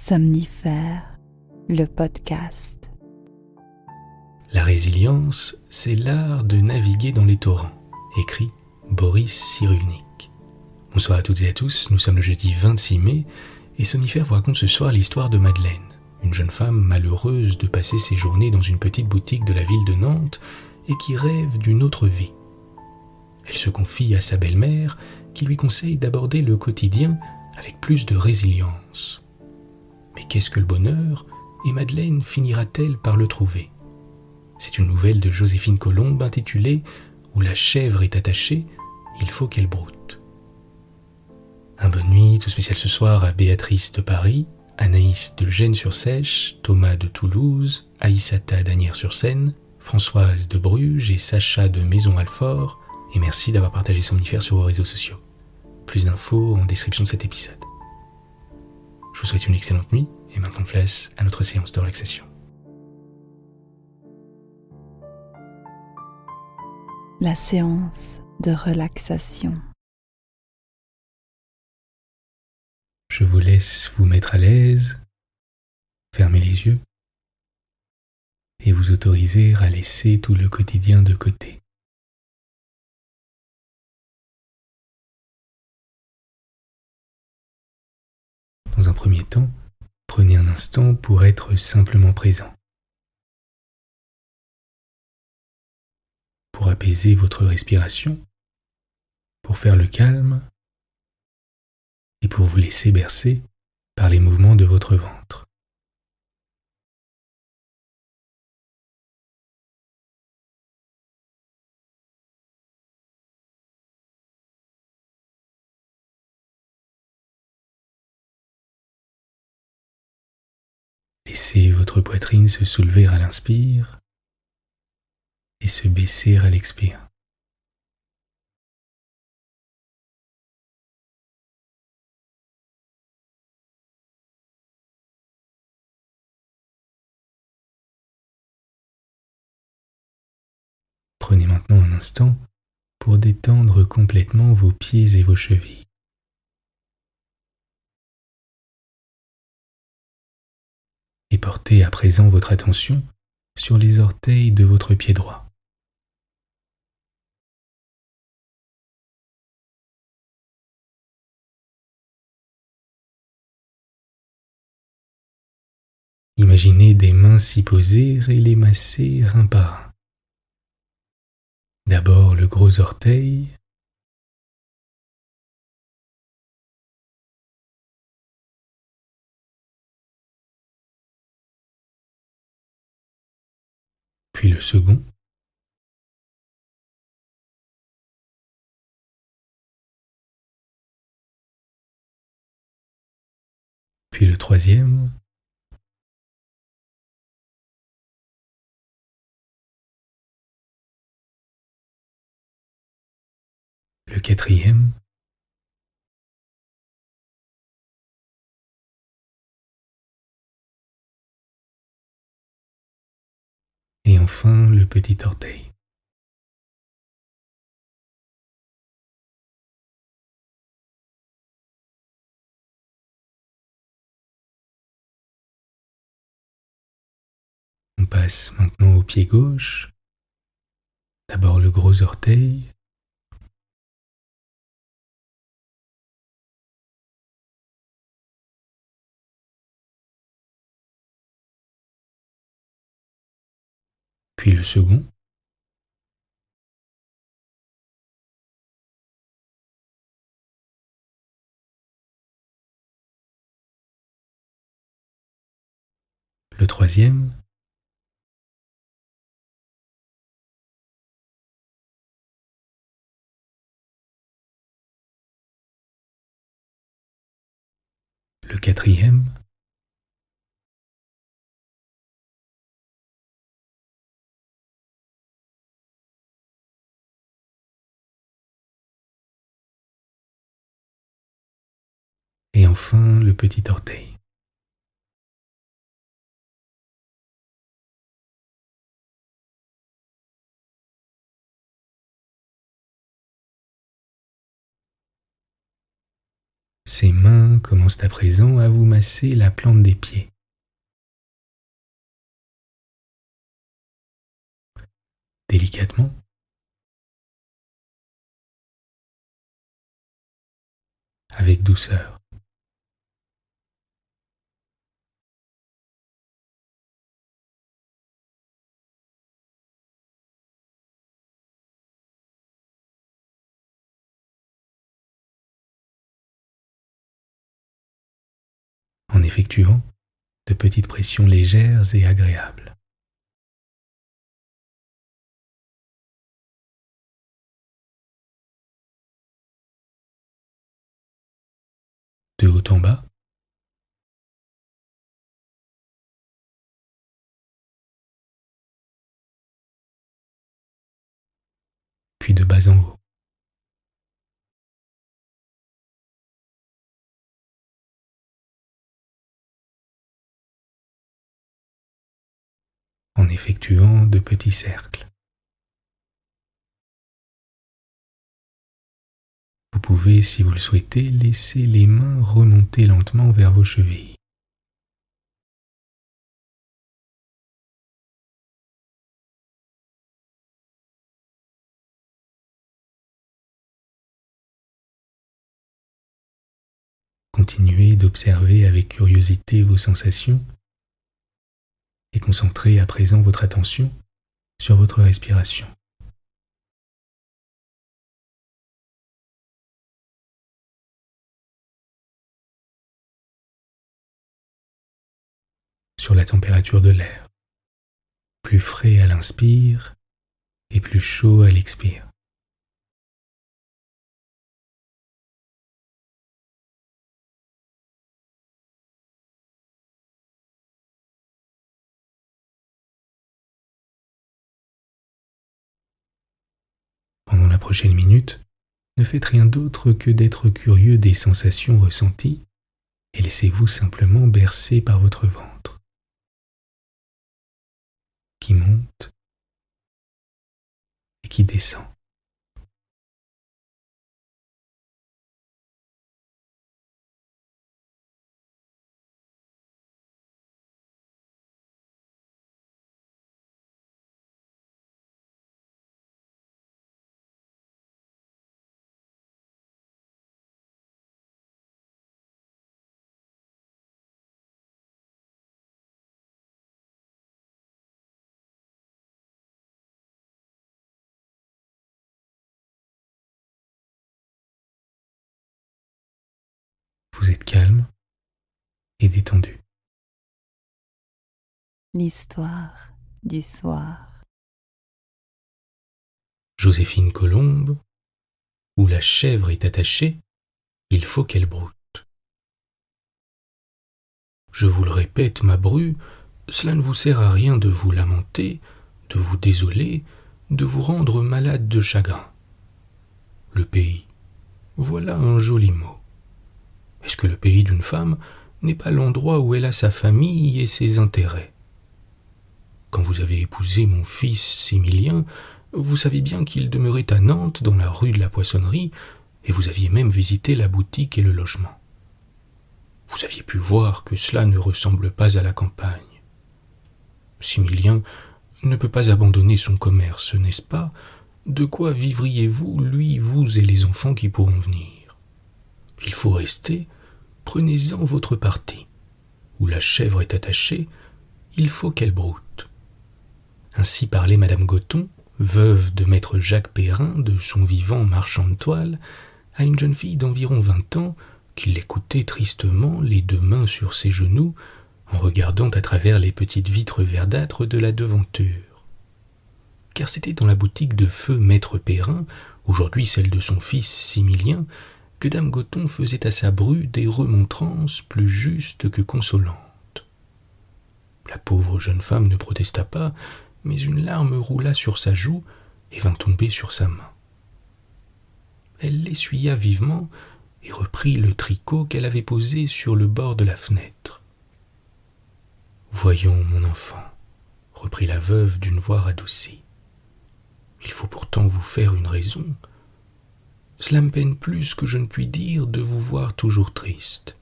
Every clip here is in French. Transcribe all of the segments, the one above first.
Somnifère, le podcast. La résilience, c'est l'art de naviguer dans les torrents, écrit Boris Cyrulnik. Bonsoir à toutes et à tous, nous sommes le jeudi 26 mai et Somnifère vous raconte ce soir l'histoire de Madeleine, une jeune femme malheureuse de passer ses journées dans une petite boutique de la ville de Nantes et qui rêve d'une autre vie. Elle se confie à sa belle-mère qui lui conseille d'aborder le quotidien avec plus de résilience. Mais qu'est-ce que le bonheur et Madeleine finira-t-elle par le trouver ? C'est une nouvelle de Joséphine Colombe intitulée « Où la chèvre est attachée, il faut qu'elle broute ». Un bonne nuit tout spécial ce soir à Béatrice de Paris, Anaïs de Gênes-sur-Sèche, Thomas de Toulouse, Aïssata d'Asnières-sur-Seine, Françoise de Bruges et Sacha de Maison-Alfort, et merci d'avoir partagé Somnifère sur vos réseaux sociaux. Plus d'infos en description de cet épisode. Je vous souhaite une excellente nuit et maintenant place à notre séance de relaxation. La séance de relaxation. Je vous laisse vous mettre à l'aise, fermer les yeux et vous autoriser à laisser tout le quotidien de côté. Dans un premier temps, prenez un instant pour être simplement présent, pour apaiser votre respiration, pour faire le calme et pour vous laisser bercer par les mouvements de votre ventre. Laissez votre poitrine se soulever à l'inspire et se baisser à l'expire. Prenez maintenant un instant pour détendre complètement vos pieds et vos chevilles. Et portez à présent votre attention sur les orteils de votre pied droit. Imaginez des mains s'y poser et les masser un par un. D'abord le gros orteil, puis le second, puis le troisième, le quatrième, et enfin le petit orteil. On passe maintenant au pied gauche, d'abord le gros orteil, puis le second, le troisième, le quatrième, et enfin le petit orteil. Ses mains commencent à présent à vous masser la plante des pieds. Délicatement, avec douceur. En effectuant de petites pressions légères et agréables. De haut en bas, puis de bas en haut. En effectuant de petits cercles. Vous pouvez, si vous le souhaitez, laisser les mains remonter lentement vers vos chevilles. Continuez d'observer avec curiosité vos sensations et concentrez à présent votre attention sur votre respiration. Sur la température de l'air, plus frais à l'inspire et plus chaud à l'expire. Pendant la prochaine minute, ne faites rien d'autre que d'être curieux des sensations ressenties et laissez-vous simplement bercer par votre ventre, qui monte et qui descend. Vous êtes calme et détendu. L'histoire du soir. Joséphine Colombe, où la chèvre est attachée, il faut qu'elle broute. Je vous le répète, ma bru, cela ne vous sert à rien de vous lamenter, de vous désoler, de vous rendre malade de chagrin. Le pays, voilà un joli mot. Est-ce que le pays d'une femme n'est pas l'endroit où elle a sa famille et ses intérêts? Quand vous avez épousé mon fils Similien, vous savez bien qu'il demeurait à Nantes, dans la rue de la Poissonnerie, et vous aviez même visité la boutique et le logement. Vous aviez pu voir que cela ne ressemble pas à la campagne. Similien ne peut pas abandonner son commerce, n'est-ce pas? De quoi vivriez-vous, lui, vous et les enfants qui pourront venir? Il faut rester, prenez-en votre parti. Où la chèvre est attachée, il faut qu'elle broute. Ainsi parlait Madame Goton, veuve de maître Jacques Perrin, de son vivant marchand de toile, à une jeune fille d'environ 20 ans, qui l'écoutait tristement, les deux mains sur ses genoux, en regardant à travers les petites vitres verdâtres de la devanture. Car c'était dans la boutique de feu maître Perrin, aujourd'hui celle de son fils Similien, que dame Goton faisait à sa bru des remontrances plus justes que consolantes. La pauvre jeune femme ne protesta pas, mais une larme roula sur sa joue et vint tomber sur sa main. Elle l'essuya vivement et reprit le tricot qu'elle avait posé sur le bord de la fenêtre. « Voyons, mon enfant, reprit la veuve d'une voix radoucie. Il faut pourtant vous faire une raison. cela me peine plus que je ne puis dire de vous voir toujours triste.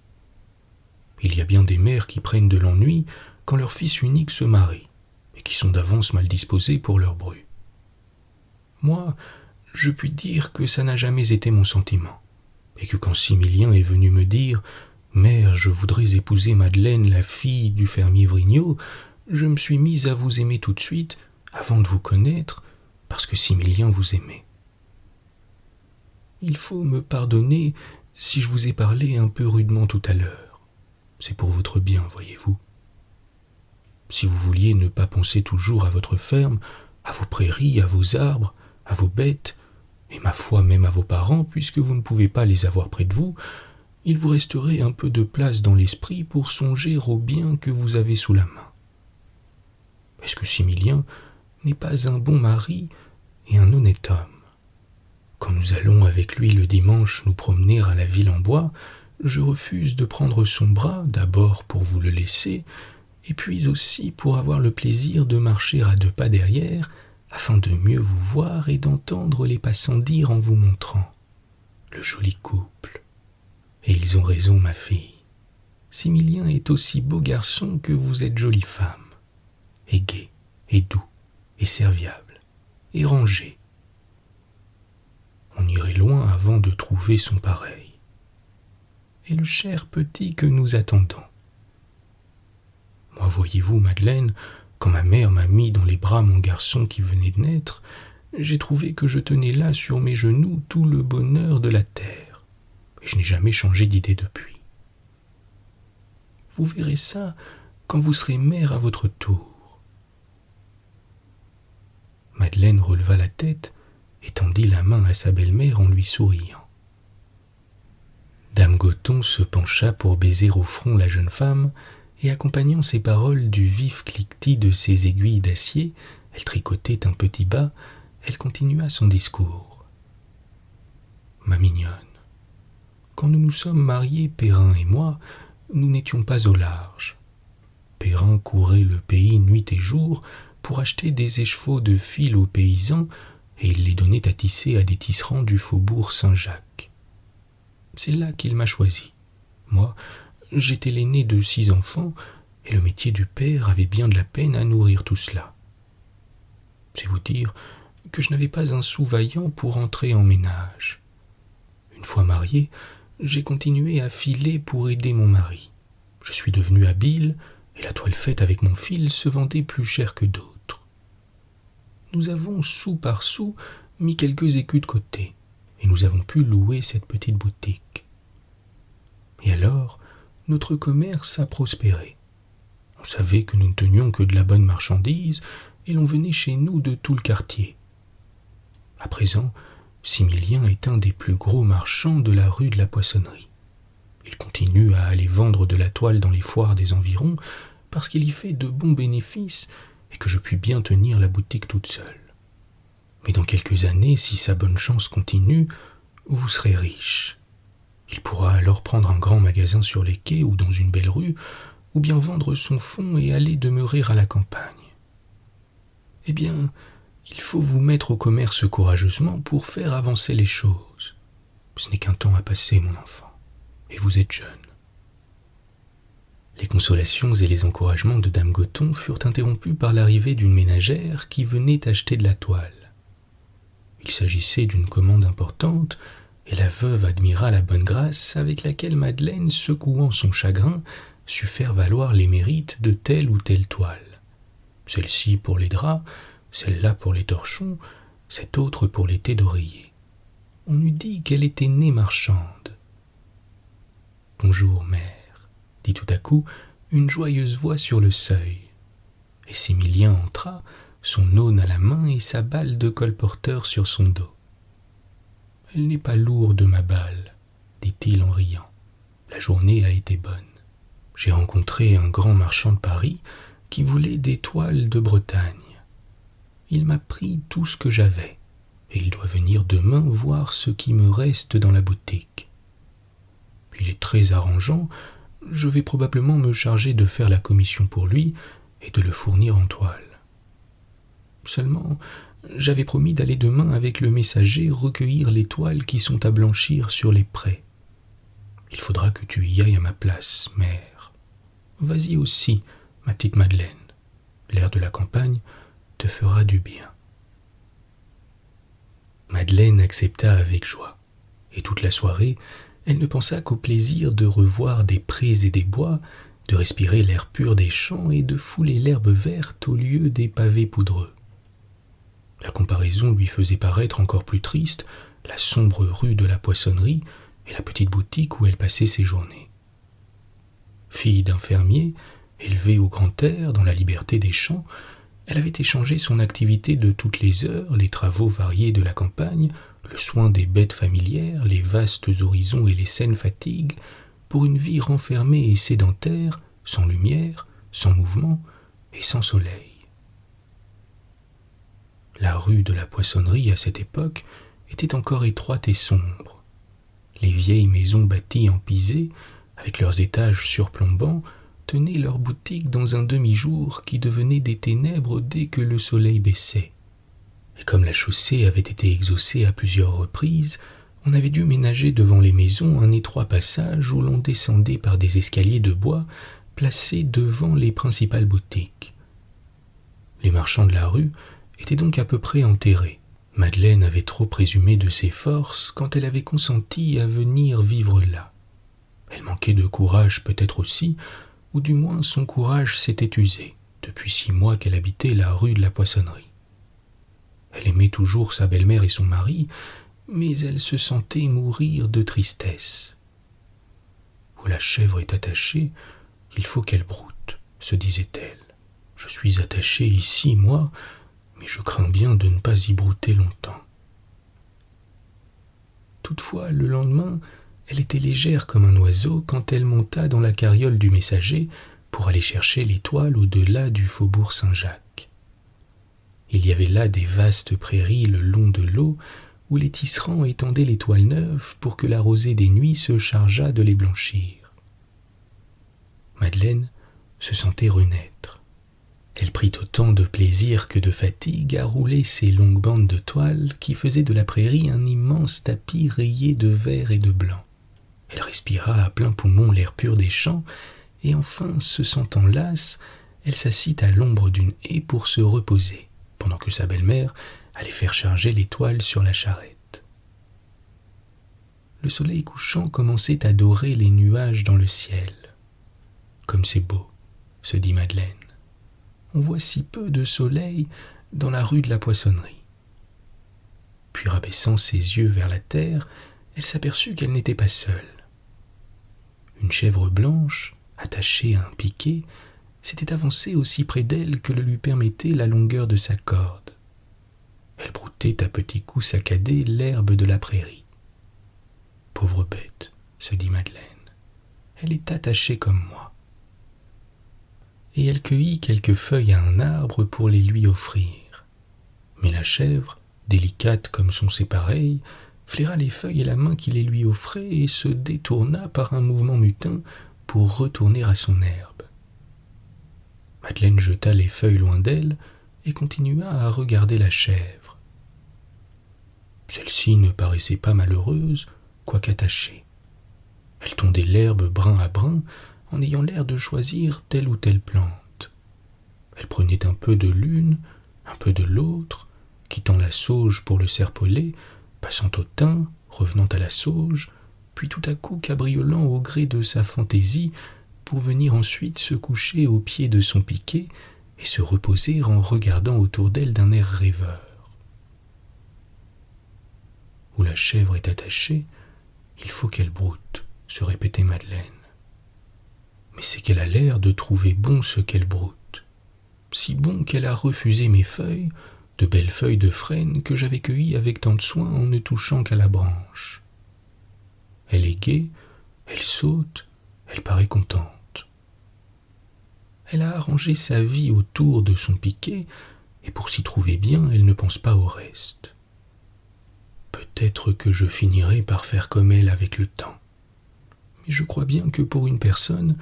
Il y a bien des mères qui prennent de l'ennui quand leur fils unique se marie, et qui sont d'avance mal disposés pour leur bru. Moi, je puis dire que ça n'a jamais été mon sentiment, et que quand Similien est venu me dire « Mère, je voudrais épouser Madeleine, la fille du fermier Vrignot », je me suis mise à vous aimer tout de suite, avant de vous connaître, parce que Similien vous aimait. Il faut me pardonner si je vous ai parlé un peu rudement tout à l'heure. C'est pour votre bien, voyez-vous. Si vous vouliez ne pas penser toujours à votre ferme, à vos prairies, à vos arbres, à vos bêtes, et ma foi même à vos parents, puisque vous ne pouvez pas les avoir près de vous, il vous resterait un peu de place dans l'esprit pour songer au bien que vous avez sous la main. Est-ce que Similien n'est pas un bon mari et un honnête homme? Quand nous allons avec lui le dimanche nous promener à la ville en bois, je refuse de prendre son bras, d'abord pour vous le laisser, et puis aussi pour avoir le plaisir de marcher à 2 pas derrière, afin de mieux vous voir et d'entendre les passants dire en vous montrant « Le joli couple ». Et ils ont raison, ma fille. Similien est aussi beau garçon que vous êtes jolie femme, et gai, et doux, et serviable, et rangé. On irait loin avant de trouver son pareil. Et le cher petit que nous attendons. Moi, voyez-vous, Madeleine, quand ma mère m'a mis dans les bras mon garçon qui venait de naître, j'ai trouvé que je tenais là sur mes genoux tout le bonheur de la terre, et je n'ai jamais changé d'idée depuis. Vous verrez ça quand vous serez mère à votre tour. Madeleine releva la tête et tendit la main à sa belle-mère en lui souriant. Dame Goton se pencha pour baiser au front la jeune femme, et accompagnant ses paroles du vif cliquetis de ses aiguilles d'acier, elle tricotait un petit bas, elle continua son discours. « Ma mignonne, quand nous nous sommes mariés, Perrin et moi, nous n'étions pas au large. Perrin courait le pays nuit et jour pour acheter des écheveaux de fil aux paysans, et il les donnait à tisser à des tisserands du faubourg Saint-Jacques. C'est là qu'il m'a choisi. Moi, j'étais l'aîné de 6 enfants, et le métier du père avait bien de la peine à nourrir tout cela. C'est vous dire que je n'avais pas un sou vaillant pour entrer en ménage. Une fois marié, j'ai continué à filer pour aider mon mari. Je suis devenu habile, et la toile faite avec mon fil se vendait plus cher que d'autres. Nous avons, sou par sou, mis quelques écus de côté, et nous avons pu louer cette petite boutique. Et alors, notre commerce a prospéré. On savait que nous ne tenions que de la bonne marchandise, et l'on venait chez nous de tout le quartier. À présent, Similien est un des plus gros marchands de la rue de la Poissonnerie. Il continue à aller vendre de la toile dans les foires des environs, parce qu'il y fait de bons bénéfices, et que je puis bien tenir la boutique toute seule. Mais dans quelques années, si sa bonne chance continue, vous serez riche. Il pourra alors prendre un grand magasin sur les quais ou dans une belle rue, ou bien vendre son fonds et aller demeurer à la campagne. Eh bien, il faut vous mettre au commerce courageusement pour faire avancer les choses. Ce n'est qu'un temps à passer, mon enfant, et vous êtes jeune. Les consolations et les encouragements de Dame Goton furent interrompus par l'arrivée d'une ménagère qui venait acheter de la toile. Il s'agissait d'une commande importante, et la veuve admira la bonne grâce avec laquelle Madeleine, secouant son chagrin, sut faire valoir les mérites de telle ou telle toile. Celle-ci pour les draps, celle-là pour les torchons, cette autre pour les tés d'oreiller. On eût dit qu'elle était née marchande. « Bonjour, mère », dit tout à coup une joyeuse voix sur le seuil. Et Similien entra, son aune à la main et sa balle de colporteur sur son dos. « Elle n'est pas lourde, ma balle, dit-il en riant. La journée a été bonne. J'ai rencontré un grand marchand de Paris qui voulait des toiles de Bretagne. Il m'a pris tout ce que j'avais, et il doit venir demain voir ce qui me reste dans la boutique. Il est très arrangeant, je vais probablement me charger de faire la commission pour lui et de le fournir en toile. Seulement, J'avais promis d'aller demain avec le messager recueillir les toiles qui sont à blanchir sur les prés. Il faudra que tu y ailles à ma place, mère. Vas-y aussi, ma petite Madeleine. L'air de la campagne te fera du bien. » Madeleine accepta avec joie, et toute la soirée, elle ne pensa qu'au plaisir de revoir des prés et des bois, de respirer l'air pur des champs et de fouler l'herbe verte au lieu des pavés poudreux. La comparaison lui faisait paraître encore plus triste la sombre rue de la Poissonnerie et la petite boutique où elle passait ses journées. Fille d'un fermier, élevée au grand air, dans la liberté des champs, elle avait échangé son activité de toutes les heures, les travaux variés de la campagne, le soin des bêtes familières, les vastes horizons et les saines fatigues, pour une vie renfermée et sédentaire, sans lumière, sans mouvement et sans soleil. La rue de la Poissonnerie, à cette époque, était encore étroite et sombre. Les vieilles maisons bâties en pisé, avec leurs étages surplombants, tenaient leurs boutiques dans un demi-jour qui devenait des ténèbres dès que le soleil baissait. Et comme la chaussée avait été exhaussée à plusieurs reprises, on avait dû ménager devant les maisons un étroit passage où l'on descendait par des escaliers de bois placés devant les principales boutiques. Les marchands de la rue étaient donc à peu près enterrés. Madeleine avait trop présumé de ses forces quand elle avait consenti à venir vivre là. Elle manquait de courage peut-être aussi, ou du moins son courage s'était usé, depuis 6 mois qu'elle habitait la rue de la Poissonnerie. Elle aimait toujours sa belle-mère et son mari, mais elle se sentait mourir de tristesse. « Où la chèvre est attachée, il faut qu'elle broute, » se disait-elle. « Je suis attachée ici, moi, mais je crains bien de ne pas y brouter longtemps. » Toutefois, le lendemain, elle était légère comme un oiseau quand elle monta dans la carriole du messager pour aller chercher les toiles au-delà du faubourg Saint-Jacques. Il y avait là des vastes prairies le long de l'eau où les tisserands étendaient les toiles neuves pour que la rosée des nuits se chargeât de les blanchir. Madeleine se sentait renaître. Elle prit autant de plaisir que de fatigue à rouler ces longues bandes de toile qui faisaient de la prairie un immense tapis rayé de vert et de blanc. Elle respira à plein poumon l'air pur des champs, et enfin, se sentant lasse, elle s'assit à l'ombre d'une haie pour se reposer, pendant que sa belle-mère allait faire charger les toiles sur la charrette. Le soleil couchant commençait à dorer les nuages dans le ciel. « Comme c'est beau !» se dit Madeleine. « On voit si peu de soleil dans la rue de la Poissonnerie. » Puis rabaissant ses yeux vers la terre, elle s'aperçut qu'elle n'était pas seule. Une chèvre blanche, attachée à un piquet, s'était avancée aussi près d'elle que le lui permettait la longueur de sa corde. Elle broutait à petits coups saccadés l'herbe de la prairie. « Pauvre bête, » se dit Madeleine, « elle est attachée comme moi. » Et elle cueillit quelques feuilles à un arbre pour les lui offrir. Mais la chèvre, délicate comme sont ses pareilles, flaira les feuilles et la main qui les lui offrait et se détourna par un mouvement mutin pour retourner à son herbe. Madeleine jeta les feuilles loin d'elle et continua à regarder la chèvre. Celle-ci ne paraissait pas malheureuse, quoique attachée. Elle tondait l'herbe brin à brin en ayant l'air de choisir telle ou telle plante. Elle prenait un peu de l'une, un peu de l'autre, quittant la sauge pour le serpolet, passant au thym, revenant à la sauge, puis tout à coup cabriolant au gré de sa fantaisie pour venir ensuite se coucher au pied de son piquet et se reposer en regardant autour d'elle d'un air rêveur. Où la chèvre est attachée, il faut qu'elle broute, se répétait Madeleine. Mais c'est qu'elle a l'air de trouver bon ce qu'elle broute. Si bon qu'elle a refusé mes feuilles, de belles feuilles de frêne que j'avais cueillies avec tant de soin en ne touchant qu'à la branche. Elle est gaie, elle saute, elle paraît contente. Elle a arrangé sa vie autour de son piquet, et pour s'y trouver bien, elle ne pense pas au reste. Peut-être que je finirai par faire comme elle avec le temps. Mais je crois bien que pour une personne,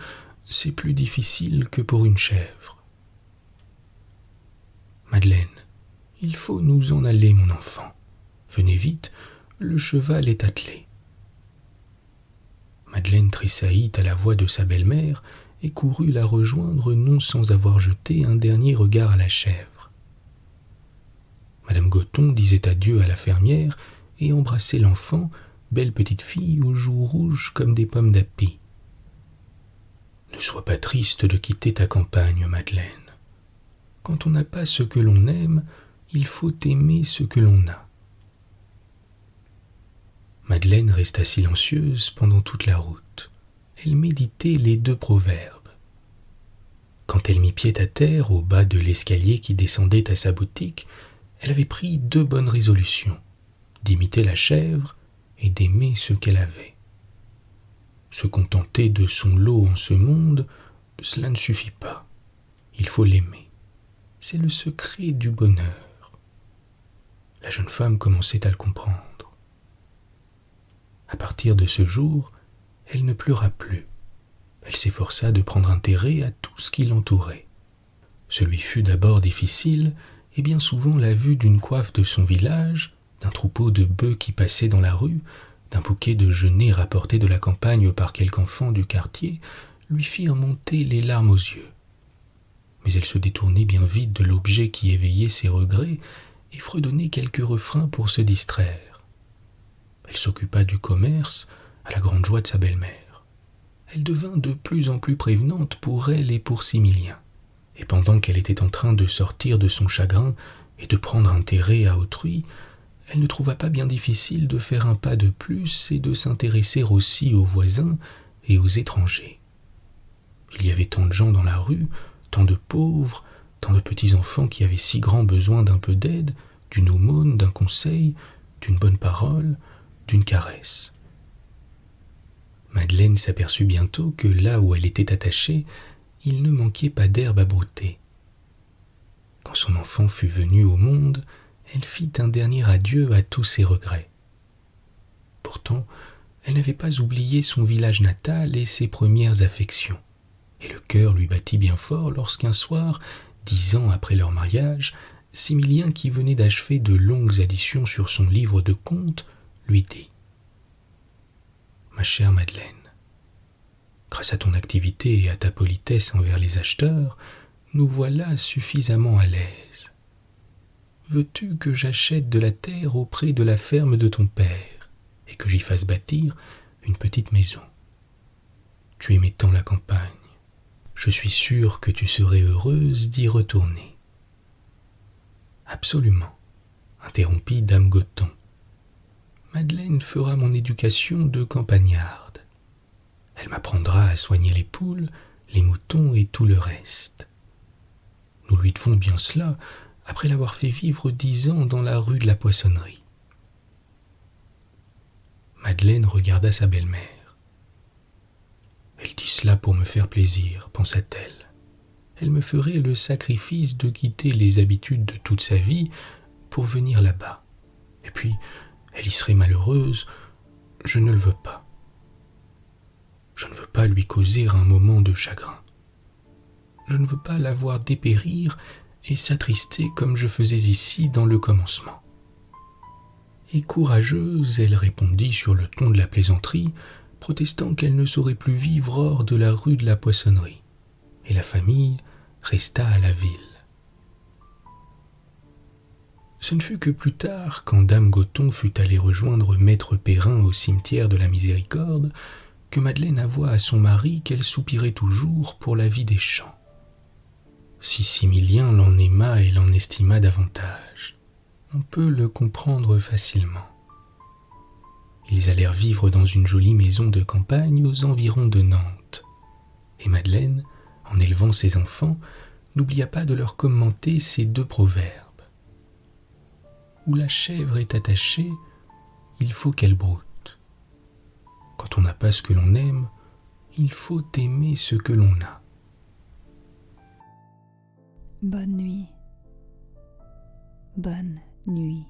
c'est plus difficile que pour une chèvre. Madeleine, Il faut nous en aller, mon enfant. Venez vite, le cheval est attelé. » Madeleine tressaillit à la voix de sa belle-mère et courut la rejoindre, non sans avoir jeté un dernier regard à la chèvre. Madame Goton disait adieu à la fermière et embrassait l'enfant, belle petite fille aux joues rouges comme des pommes d'api. « Ne sois pas triste de quitter ta campagne, Madeleine. Quand on n'a pas ce que l'on aime, il faut aimer ce que l'on a. » Madeleine resta silencieuse pendant toute la route. Elle méditait les 2 proverbes. Quand elle mit pied à terre au bas de l'escalier qui descendait à sa boutique, elle avait pris 2 bonnes résolutions, d'imiter la chèvre et d'aimer ce qu'elle avait. Se contenter de son lot en ce monde, cela ne suffit pas. Il faut l'aimer. C'est le secret du bonheur. La jeune femme commençait à le comprendre. À partir de ce jour, elle ne pleura plus. Elle s'efforça de prendre intérêt à tout ce qui l'entourait. Ce lui fut d'abord difficile, et bien souvent la vue d'une coiffe de son village, d'un troupeau de bœufs qui passait dans la rue, d'un bouquet de genêts rapportés de la campagne par quelque enfant du quartier, lui firent monter les larmes aux yeux. Mais elle se détournait bien vite de l'objet qui éveillait ses regrets et fredonnait quelques refrains pour se distraire. Elle s'occupa du commerce, à la grande joie de sa belle-mère. Elle devint de plus en plus prévenante pour elle et pour Similien. Et pendant qu'elle était en train de sortir de son chagrin et de prendre intérêt à autrui, elle ne trouva pas bien difficile de faire un pas de plus et de s'intéresser aussi aux voisins et aux étrangers. Il y avait tant de gens dans la rue, tant de pauvres, tant de petits enfants qui avaient si grand besoin d'un peu d'aide, d'une aumône, d'un conseil, d'une bonne parole, d'une caresse. Madeleine s'aperçut bientôt que là où elle était attachée, il ne manquait pas d'herbe à brouter. Quand son enfant fut venu au monde, elle fit un dernier adieu à tous ses regrets. Pourtant, elle n'avait pas oublié son village natal et ses premières affections, et le cœur lui battit bien fort lorsqu'un soir, 10 ans après leur mariage, Similien, qui venait d'achever de longues additions sur son livre de contes, lui dit : « Ma chère Madeleine, grâce à ton activité et à ta politesse envers les acheteurs, nous voilà suffisamment à l'aise. Veux-tu que j'achète de la terre auprès de la ferme de ton père et que j'y fasse bâtir une petite maison ? Tu aimais tant la campagne, je suis sûre que tu serais heureuse d'y retourner. » « Absolument, » interrompit dame Goton. « Madeleine fera mon éducation de campagnarde. Elle m'apprendra à soigner les poules, les moutons et tout le reste. Nous lui devons bien cela, après l'avoir fait vivre 10 ans dans la rue de la Poissonnerie. » Madeleine regarda sa belle-mère. « Elle dit cela pour me faire plaisir, pensa-t-elle. Elle me ferait le sacrifice de quitter les habitudes de toute sa vie pour venir là-bas. Et puis, elle y serait malheureuse. Je ne le veux pas. Je ne veux pas lui causer un moment de chagrin. Je ne veux pas la voir dépérir et s'attrister comme je faisais ici dans le commencement. » Et courageuse, elle répondit sur le ton de la plaisanterie, protestant qu'elle ne saurait plus vivre hors de la rue de la Poissonnerie. Et la famille resta à la ville. Ce ne fut que plus tard, quand dame Goton fut allée rejoindre maître Perrin au cimetière de la Miséricorde, que Madeleine avoua à son mari qu'elle soupirait toujours pour la vie des champs. Si Similien l'en aima et l'en estima davantage, on peut le comprendre facilement. Ils allèrent vivre dans une jolie maison de campagne aux environs de Nantes, et Madeleine, en élevant ses enfants, n'oublia pas de leur commenter ces 2 proverbes. Où la chèvre est attachée, il faut qu'elle broute. Quand on n'a pas ce que l'on aime, il faut aimer ce que l'on a. Bonne nuit. Bonne nuit.